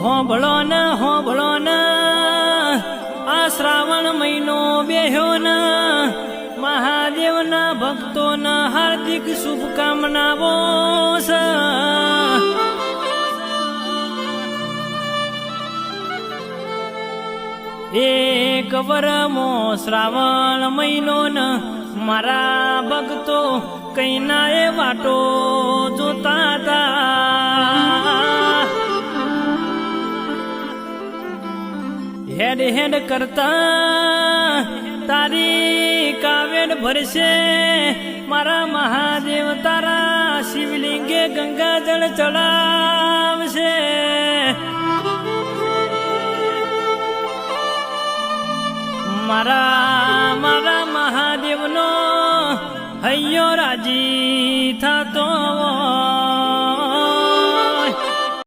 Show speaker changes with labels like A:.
A: હોબળો ને આ શ્રાવણ મહિનો બેહ્યો ને મહાદેવના ભક્તોના હાર્દિક શુભકામનાઓ છે. એક વરમો શ્રાવણ મહિનો ને મારા ભક્તો કઈ ના એ વાટો જોતા હતા. હેડ હેડ કરતા તારી કાવેડ ભરશે મારા મહાદેવ તારા શિવલિંગે ગંગાજળ ચડાવશે. મારા મહાદેવનો હૈયો રાજી થા